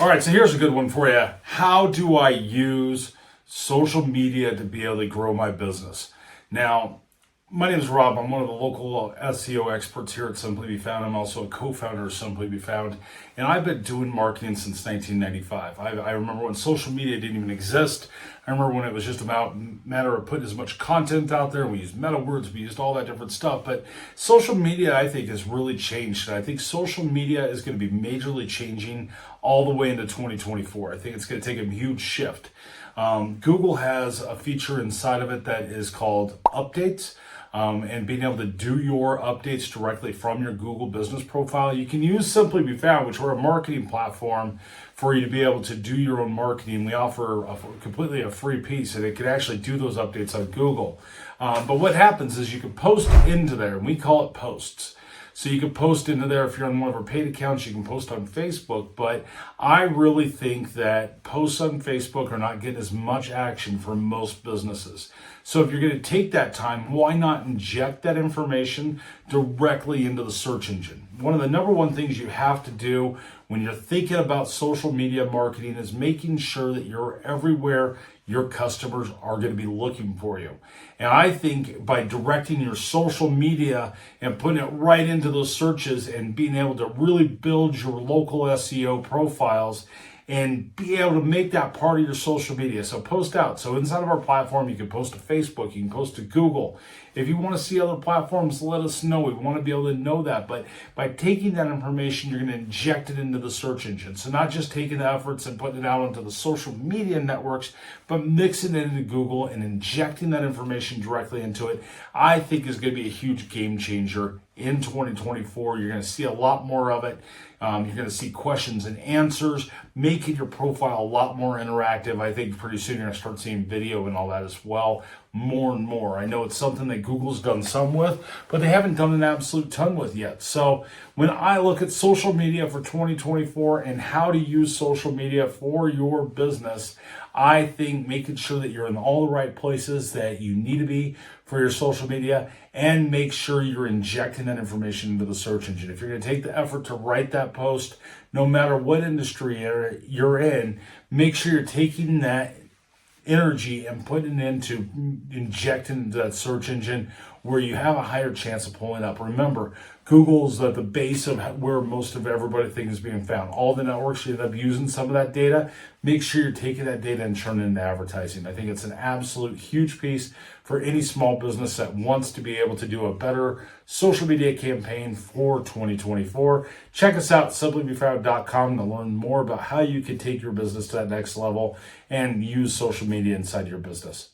All right, so here's a good one for you. How do I use social media to be able to grow my business? Now, my name is Rob. I'm one of the local SEO experts here at Simply Be Found. I'm also a co-founder of Simply Be Found, and I've been doing marketing since 1995. I remember when social media didn't even exist. I remember when it was just about matter of putting as much content out there. We used meta words, we used all that different stuff. But social media, I think, has really changed. And I think social media is going to be majorly changing all the way into 2024. I think it's going to take a huge shift. Google has a feature inside of it that is called updates. And being able to do your updates directly from your Google business profile. You can use Simply Be Found, which we're a marketing platform for you to be able to do your own marketing. We offer completely a free piece, and it can actually do those updates on Google. But what happens is you can post into there, and we call it posts. So you can post into there. If you're on one of our paid accounts, you can post on Facebook. But I really think that posts on Facebook are not getting as much action for most businesses. So if you're going to take that time, why not inject that information directly into the search engine? One of the number one things you have to do when you're thinking about social media marketing is making sure that you're everywhere your customers are going to be looking for you. And I think by directing your social media and putting it right into those searches and being able to really build your local SEO profiles and be able to make that part of your social media. So post out. So inside of our platform, you can post to Facebook, you can post to Google. If you want to see other platforms, let us know. We want to be able to know that. But by taking that information, you're going to inject it into the search engine. So not just taking the efforts and putting it out onto the social media networks, but mixing it into Google and injecting that information directly into it, I think is going to be a huge game changer in 2024. You're going to see a lot more of it. You're going to see questions and answers, making your profile a lot more interactive. I think pretty soon you're going to start seeing video and all that as well, more and more. I know it's something that Google's done some with, but they haven't done an absolute ton with yet. So when I look at social media for 2024 and how to use social media for your business, I think making sure that you're in all the right places that you need to be for your social media, and make sure you're injecting that information into the search engine. If you're going to take the effort to write that post, no matter what industry you're in, make sure you're taking that energy and putting it into injecting into that search engine where you have a higher chance of pulling up. Remember, Google's at the base of where most of everybody thinks is being found. All the networks, you end up using some of that data. Make sure you're taking that data and turning it into advertising. I think it's an absolute huge piece for any small business that wants to be able to do a better social media campaign for 2024. Check us out, simplybefound.com, to learn more about how you can take your business to that next level and use social media inside your business.